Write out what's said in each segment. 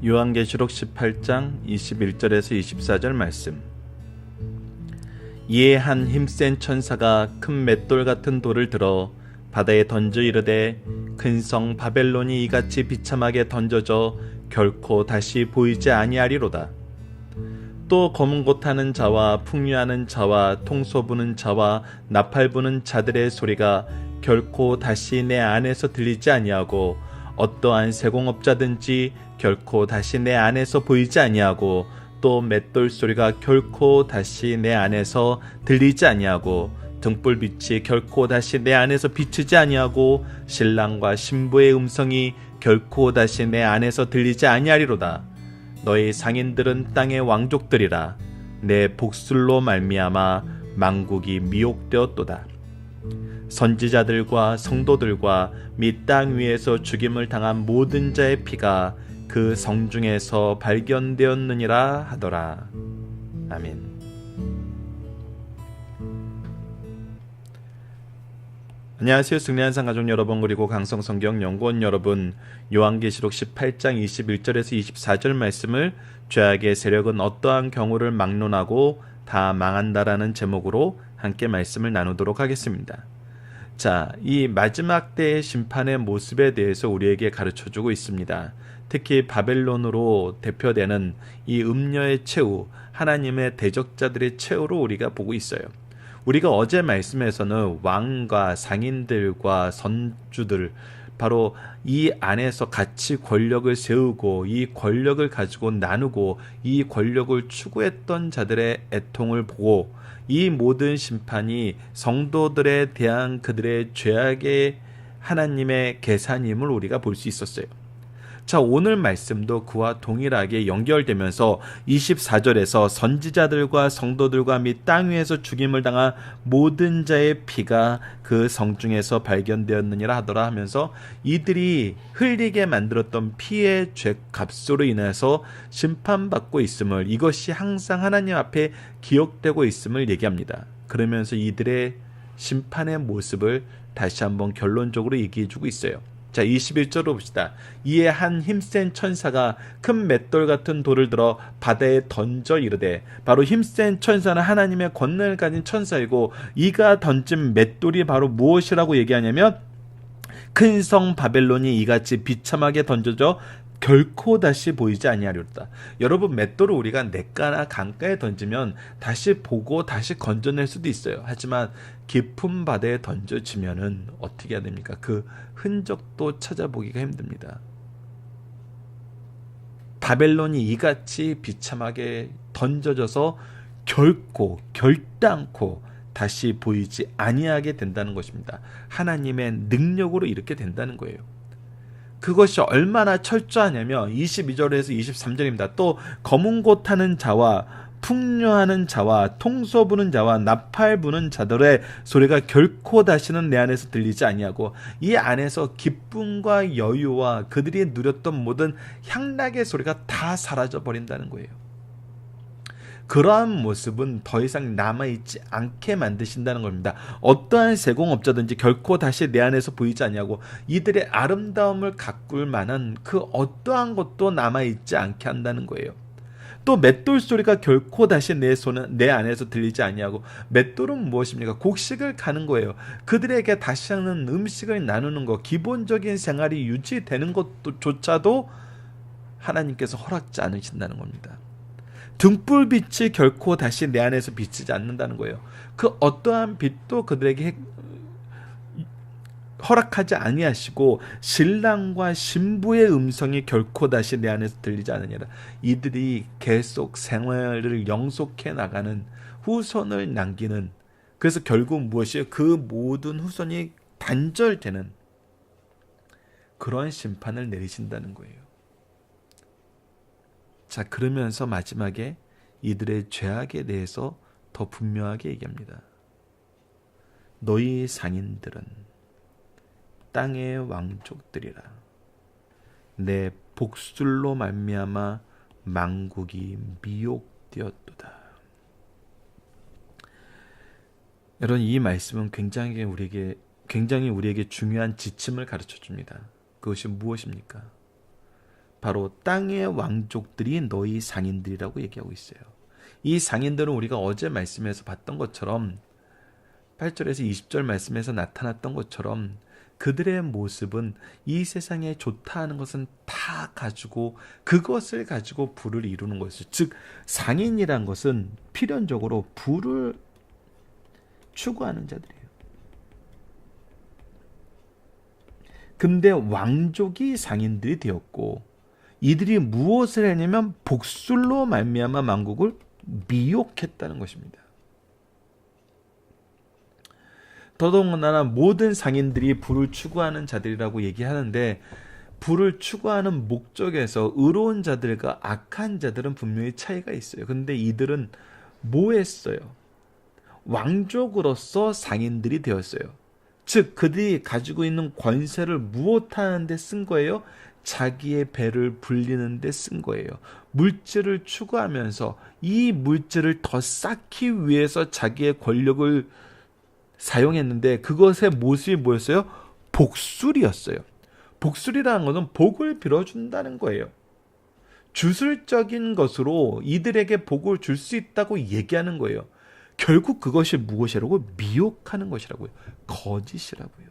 요한계시록 18장 21절에서 24절 말씀. 이에 한 힘센 천사가 큰 맷돌 같은 돌을 들어 바다에 던져 이르되 큰 성 바벨론이 이같이 비참하게 던져져 결코 다시 보이지 아니하리로다. 또 검은 곳 하는 자와 풍류하는 자와 통소 부는 자와 나팔 부는 자들의 소리가 결코 다시 내 안에서 들리지 아니하고 어떠한 세공업자든지 결코 다시 내 안에서 보이지 아니하고 또 맷돌 소리가 결코 다시 내 안에서 들리지 아니하고 등불빛이 결코 다시 내 안에서 비치지 아니하고 신랑과 신부의 음성이 결코 다시 내 안에서 들리지 아니하리로다. 너희 상인들은 땅의 왕족들이라. 내 복술로 말미암아 만국이 미혹되었도다. 선지자들과 성도들과 및 땅 위에서 죽임을 당한 모든 자의 피가 그 성중에서 발견되었느니라 하더라. 아멘. 안녕하세요. 승리한상 가족 여러분, 그리고 강성성경 연구원 여러분. 요한계시록 18장 21절에서 24절 말씀을 죄악의 세력은 어떠한 경우를 막론하고 다 망한다라는 제목으로 함께 말씀을 나누도록 하겠습니다. 자, 이 마지막 때의 심판의 모습에 대해서 우리에게 가르쳐주고 있습니다. 특히 바벨론으로 대표되는 이 음녀의 최후, 하나님의 대적자들의 최후로 우리가 보고 있어요. 우리가 어제 말씀에서는 왕과 상인들과 선주들, 바로 이 안에서 같이 권력을 세우고 이 권력을 가지고 나누고 이 권력을 추구했던 자들의 애통을 보고 이 모든 심판이 성도들에 대한 그들의 죄악의 하나님의 계산임을 우리가 볼 수 있었어요. 자, 오늘 말씀도 그와 동일하게 연결되면서 24절에서 선지자들과 성도들과 및 땅 위에서 죽임을 당한 모든 자의 피가 그 성중에서 발견되었느니라 하더라 하면서 이들이 흘리게 만들었던 피의 죄값으로 인해서 심판받고 있음을, 이것이 항상 하나님 앞에 기억되고 있음을 얘기합니다. 그러면서 이들의 심판의 모습을 다시 한번 결론적으로 얘기해주고 있어요. 자, 21절로 봅시다. 이에 한 힘센 천사가 큰 맷돌 같은 돌을 들어 바다에 던져 이르되, 바로 힘센 천사는 하나님의 권능을 가진 천사이고, 이가 던진 맷돌이 바로 무엇이라고 얘기하냐면 큰 성 바벨론이 이같이 비참하게 던져져 결코 다시 보이지 아니하리로다. 여러분, 맷돌을 우리가 냇가나 강가에 던지면 다시 보고 다시 건져낼 수도 있어요. 하지만 깊은 바다에 던져지면은 어떻게 해야 됩니까? 그 흔적도 찾아보기가 힘듭니다. 바벨론이 이같이 비참하게 던져져서 결단코 다시 보이지 아니하게 된다는 것입니다. 하나님의 능력으로 이렇게 된다는 거예요. 그것이 얼마나 철저하냐면 22절에서 23절입니다. 또 검은 곳 하는 자와 풍류하는 자와 통소 부는 자와 나팔 부는 자들의 소리가 결코 다시는 내 안에서 들리지 아니하고, 이 안에서 기쁨과 여유와 그들이 누렸던 모든 향락의 소리가 다 사라져 버린다는 거예요. 그러한 모습은 더 이상 남아있지 않게 만드신다는 겁니다. 어떠한 세공업자든지 결코 다시 내 안에서 보이지 않냐고, 이들의 아름다움을 가꿀 만한 그 어떠한 것도 남아있지 않게 한다는 거예요. 또 맷돌 소리가 결코 다시 내 안에서 들리지 아니하고, 맷돌은 무엇입니까? 곡식을 가는 거예요. 그들에게 다시 하는 음식을 나누는 것, 기본적인 생활이 유지되는 것조차도 하나님께서 허락지 않으신다는 겁니다. 등불빛이 결코 다시 내 안에서 비치지 않는다는 거예요. 그 어떠한 빛도 그들에게 허락하지 아니하시고, 신랑과 신부의 음성이 결코 다시 내 안에서 들리지 않으니라. 이들이 계속 생활을 영속해 나가는, 후손을 남기는, 그래서 결국 무엇이에요? 그 모든 후손이 단절되는 그런 심판을 내리신다는 거예요. 자, 그러면서 마지막에 이들의 죄악에 대해서 더 분명하게 얘기합니다. 너희 상인들은 땅의 왕족들이라. 내 복술로 말미암아 만국이 미혹되었도다. 여러분, 이 말씀은 굉장히 우리에게 중요한 지침을 가르쳐 줍니다. 그것이 무엇입니까? 바로 땅의 왕족들이 너희 상인들이라고 얘기하고 있어요. 이 상인들은 우리가 어제 말씀에서 봤던 것처럼 8절에서 20절 말씀에서 나타났던 것처럼 그들의 모습은 이 세상에 좋다 하는 것은 다 가지고 그것을 가지고 부를 이루는 것이죠. 즉 상인이란 것은 필연적으로 부를 추구하는 자들이에요. 근데 왕족이 상인들이 되었고 이들이 무엇을 했냐면 복술로 말미암아 만국을 미혹했다는 것입니다. 더더군다나 모든 상인들이 부를 추구하는 자들이라고 얘기하는데 부를 추구하는 목적에서 의로운 자들과 악한 자들은 분명히 차이가 있어요. 근데 이들은 뭐 했어요? 왕족으로서 상인들이 되었어요. 즉 그들이 가지고 있는 권세를 무엇하는 데 쓴 거예요? 자기의 배를 불리는 데 쓴 거예요. 물질을 추구하면서 이 물질을 더 쌓기 위해서 자기의 권력을 사용했는데 그것의 모습이 뭐였어요? 복술이었어요. 복술이라는 것은 복을 빌어준다는 거예요. 주술적인 것으로 이들에게 복을 줄 수 있다고 얘기하는 거예요. 결국 그것이 무엇이라고? 미혹하는 것이라고요. 거짓이라고요.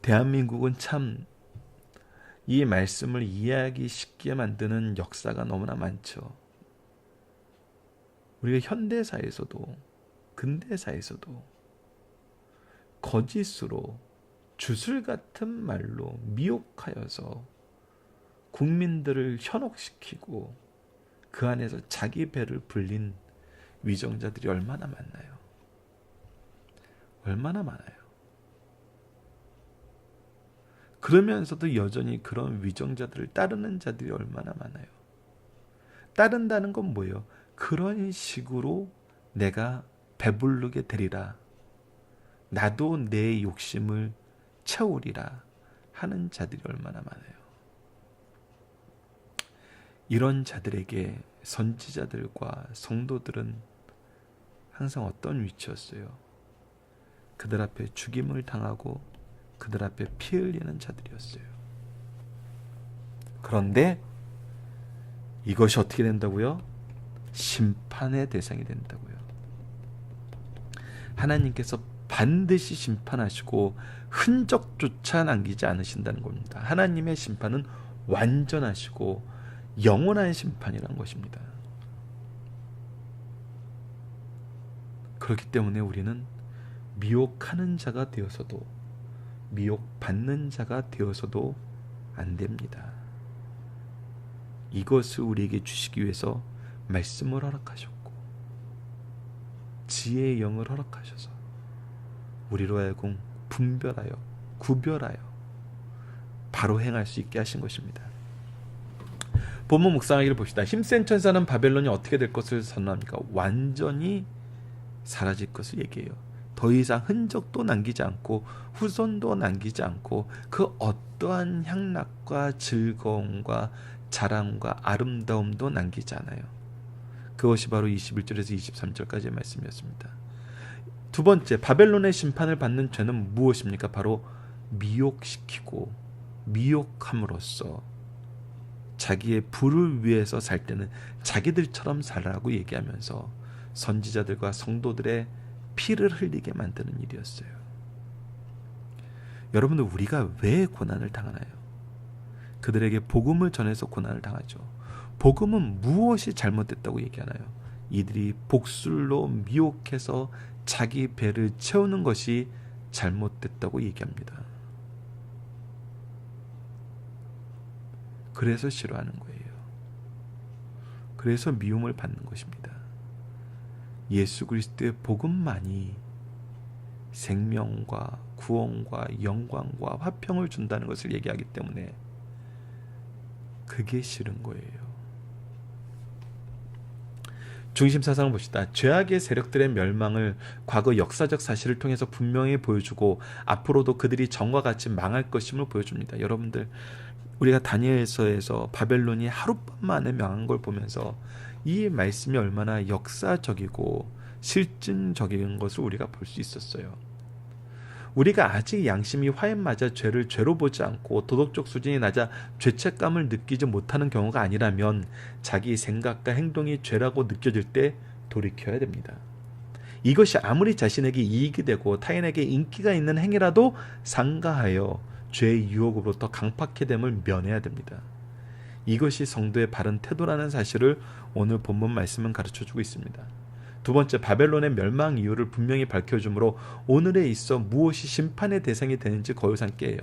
대한민국은 참 이 말씀을 이해하기 쉽게 만드는 역사가 너무나 많죠. 우리가 현대사에서도 근대사에서도 거짓으로 주술 같은 말로 미혹하여서 국민들을 현혹시키고 그 안에서 자기 배를 불린 위정자들이 얼마나 많나요? 얼마나 많아요. 그러면서도 여전히 그런 위정자들을 따르는 자들이 얼마나 많아요. 따른다는 건 뭐예요? 그런 식으로 내가 배부르게 되리라. 나도 내 욕심을 채우리라 하는 자들이 얼마나 많아요. 이런 자들에게 선지자들과 성도들은 항상 어떤 위치였어요? 그들 앞에 죽임을 당하고 그들 앞에 피 흘리는 자들이었어요. 그런데 이것이 어떻게 된다고요? 심판의 대상이 된다고요. 하나님께서 반드시 심판하시고 흔적조차 남기지 않으신다는 겁니다. 하나님의 심판은 완전하시고 영원한 심판이란 것입니다. 그렇기 때문에 우리는 미혹하는 자가 되어서도 미혹받는 자가 되어서도 안 됩니다. 이것을 우리에게 주시기 위해서 말씀을 허락하셨고 지혜의 영을 허락하셔서 우리로 하여금 분별하여 구별하여 바로 행할 수 있게 하신 것입니다. 본문 묵상하기를 봅시다. 힘센 천사는 바벨론이 어떻게 될 것을 선언합니까? 완전히 사라질 것을 얘기해요. 더 이상 흔적도 남기지 않고 후손도 남기지 않고 그 어떠한 향락과 즐거움과 자랑과 아름다움도 남기지 않아요. 그것이 바로 21절에서 23절까지의 말씀이었습니다. 두 번째, 바벨론의 심판을 받는 죄는 무엇입니까? 바로 미혹시키고 미혹함으로써 자기의 부를 위해서 살 때는 자기들처럼 살라고 얘기하면서 선지자들과 성도들의 피를 흘리게 만드는 일이었어요. 여러분들, 우리가 왜 고난을 당하나요? 그들에게 복음을 전해서 고난을 당하죠. 복음은 무엇이 잘못됐다고 얘기하나요? 이들이 복술로 미혹해서 자기 배를 채우는 것이 잘못됐다고 얘기합니다. 그래서 싫어하는 거예요. 그래서 미움을 받는 것입니다. 예수 그리스도의 복음만이 생명과 구원과 영광과 화평을 준다는 것을 얘기하기 때문에 그게 싫은 거예요. 중심 사상을 봅시다. 죄악의 세력들의 멸망을 과거 역사적 사실을 통해서 분명히 보여주고 앞으로도 그들이 전과 같이 망할 것임을 보여줍니다. 여러분들, 우리가 다니엘서에서 바벨론이 하룻밤 만에 망한 걸 보면서 이 말씀이 얼마나 역사적이고 실증적인 것을 우리가 볼 수 있었어요. 우리가 아직 양심이 화해맞아 죄를 죄로 보지 않고 도덕적 수준이 낮아 죄책감을 느끼지 못하는 경우가 아니라면 자기 생각과 행동이 죄라고 느껴질 때 돌이켜야 됩니다. 이것이 아무리 자신에게 이익이 되고 타인에게 인기가 있는 행위라도 삼가하여 죄의 유혹으로부터 강팍해 됨을 면해야 됩니다. 이것이 성도의 바른 태도라는 사실을 오늘 본문 말씀은 가르쳐주고 있습니다. 두 번째, 바벨론의 멸망 이유를 분명히 밝혀주므로 오늘에 있어 무엇이 심판의 대상이 되는지 거울 삼게 해요.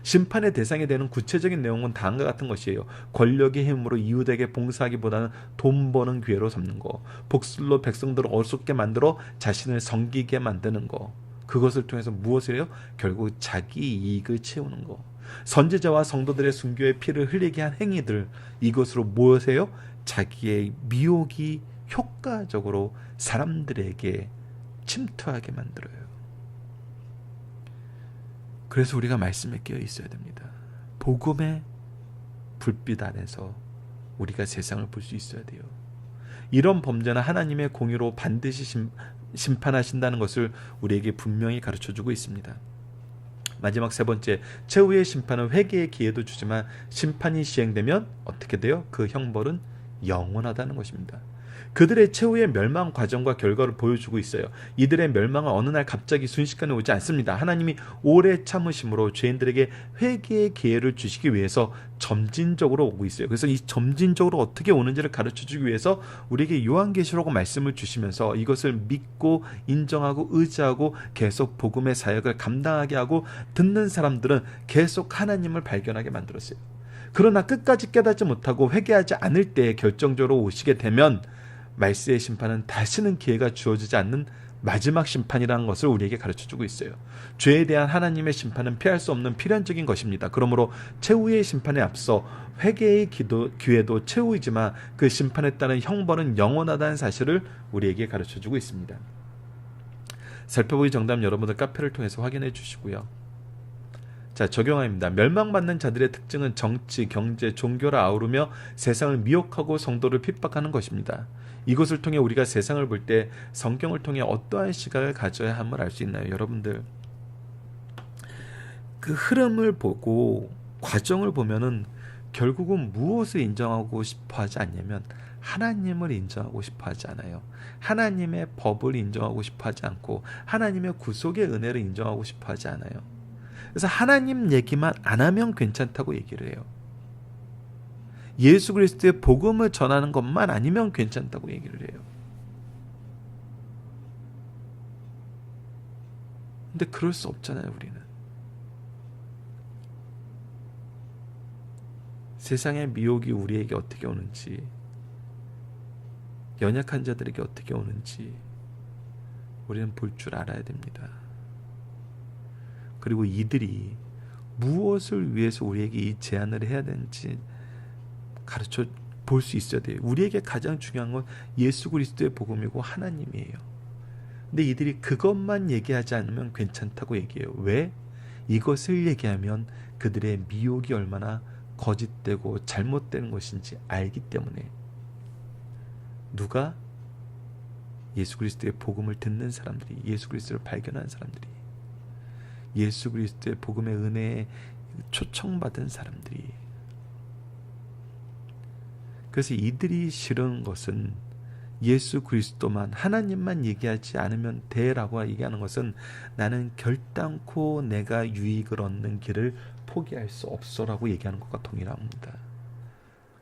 심판의 대상이 되는 구체적인 내용은 다음과 같은 것이에요. 권력의 힘으로 이웃에게 봉사하기보다는 돈 버는 기회로 삼는 거, 복술로 백성들을 어리석게 만들어 자신을 섬기게 만드는 거, 그것을 통해서 무엇을 해요? 결국 자기 이익을 채우는 거. 선지자와 성도들의 순교의 피를 흘리게 한 행위들, 이것으로 무엇이에요? 자기의 미혹이 효과적으로 사람들에게 침투하게 만들어요. 그래서 우리가 말씀에 깨어 있어야 됩니다. 복음의 불빛 안에서 우리가 세상을 볼 수 있어야 돼요. 이런 범죄는 하나님의 공의로 반드시 심판하신다는 것을 우리에게 분명히 가르쳐주고 있습니다. 마지막 세 번째, 최후의 심판은 회개의 기회도 주지만 심판이 시행되면 어떻게 돼요? 그 형벌은 영원하다는 것입니다. 그들의 최후의 멸망 과정과 결과를 보여주고 있어요. 이들의 멸망은 어느 날 갑자기 순식간에 오지 않습니다. 하나님이 오래 참으심으로 죄인들에게 회개의 기회를 주시기 위해서 점진적으로 오고 있어요. 그래서 이 점진적으로 어떻게 오는지를 가르쳐주기 위해서 우리에게 요한계시록 말씀을 주시면서 이것을 믿고 인정하고 의지하고 계속 복음의 사역을 감당하게 하고 듣는 사람들은 계속 하나님을 발견하게 만들었어요. 그러나 끝까지 깨닫지 못하고 회개하지 않을 때 결정적으로 오시게 되면 말세의 심판은 다시는 기회가 주어지지 않는 마지막 심판이라는 것을 우리에게 가르쳐주고 있어요. 죄에 대한 하나님의 심판은 피할 수 없는 필연적인 것입니다. 그러므로 최후의 심판에 앞서 회개의 기회도 최후이지만 그 심판에 따른 형벌은 영원하다는 사실을 우리에게 가르쳐주고 있습니다. 살펴보기 정답 여러분들 카페를 통해서 확인해 주시고요. 자, 적용합니다. 멸망받는 자들의 특징은 정치, 경제, 종교를 아우르며 세상을 미혹하고 성도를 핍박하는 것입니다. 이것을 통해 우리가 세상을 볼 때 성경을 통해 어떠한 시각을 가져야 함을 알 수 있나요? 여러분들, 그 흐름을 보고 과정을 보면은 결국은 무엇을 인정하고 싶어 하지 않냐면 하나님을 인정하고 싶어 하지 않아요. 하나님의 법을 인정하고 싶어 하지 않고 하나님의 구속의 은혜를 인정하고 싶어 하지 않아요. 그래서 하나님 얘기만 안 하면 괜찮다고 얘기를 해요. 예수 그리스도의 복음을 전하는 것만 아니면 괜찮다고 얘기를 해요. 근데 그럴 수 없잖아요, 우리는. 세상의 미혹이 우리에게 어떻게 오는지, 연약한 자들에게 어떻게 오는지 우리는 볼 줄 알아야 됩니다. 그리고 이들이 무엇을 위해서 우리에게 이 제안을 해야 되는지 가르쳐 볼 수 있어야 돼요. 우리에게 가장 중요한 건 예수 그리스도의 복음이고 하나님이에요. 근데 이들이 그것만 얘기하지 않으면 괜찮다고 얘기해요. 왜? 이것을 얘기하면 그들의 미혹이 얼마나 거짓되고 잘못된 것인지 알기 때문에. 누가? 예수 그리스도의 복음을 듣는 사람들이, 예수 그리스도를 발견한 사람들이, 예수 그리스도의 복음의 은혜에 초청받은 사람들이. 그래서 이들이 싫은 것은 예수 그리스도만, 하나님만 얘기하지 않으면 돼라고 얘기하는 것은 나는 결단코 내가 유익을 얻는 길을 포기할 수 없어라고 얘기하는 것과 동일합니다.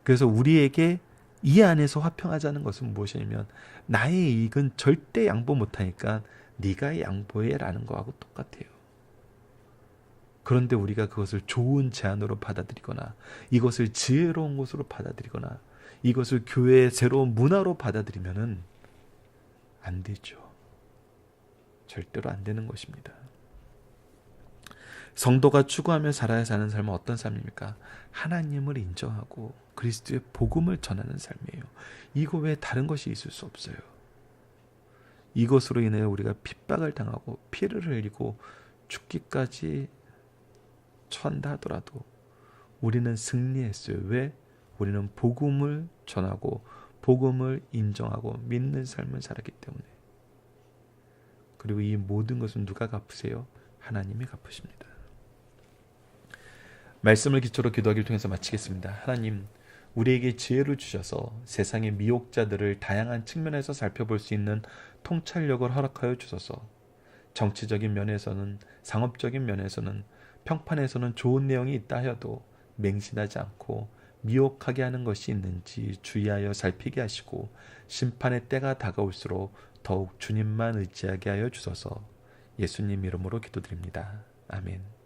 그래서 우리에게 이 안에서 화평하자는 것은 무엇이냐면 나의 이익은 절대 양보 못하니까 네가 양보해라는 거하고 똑같아요. 그런데 우리가 그것을 좋은 제안으로 받아들이거나 이것을 지혜로운 것으로 받아들이거나 이것을 교회의 새로운 문화로 받아들이면은 안 되죠. 절대로 안 되는 것입니다. 성도가 추구하며 살아야 사는 삶은 어떤 삶입니까? 하나님을 인정하고 그리스도의 복음을 전하는 삶이에요. 이거 외에 다른 것이 있을 수 없어요. 이것으로 인해 우리가 핍박을 당하고 피를 흘리고 죽기까지 처한다 하더라도 우리는 승리했어요. 왜? 우리는 복음을 전하고 복음을 인정하고 믿는 삶을 살았기 때문에. 그리고 이 모든 것은 누가 갚으세요? 하나님이 갚으십니다. 말씀을 기초로 기도하기를 통해서 마치겠습니다. 하나님, 우리에게 지혜를 주셔서 세상의 미혹자들을 다양한 측면에서 살펴볼 수 있는 통찰력을 허락하여 주소서. 정치적인 면에서는, 상업적인 면에서는, 평판에서는 좋은 내용이 있다 하여도 맹신하지 않고 미혹하게 하는 것이 있는지 주의하여 살피게 하시고, 심판의 때가 다가올수록 더욱 주님만 의지하게 하여 주소서. 예수님 이름으로 기도드립니다. 아멘.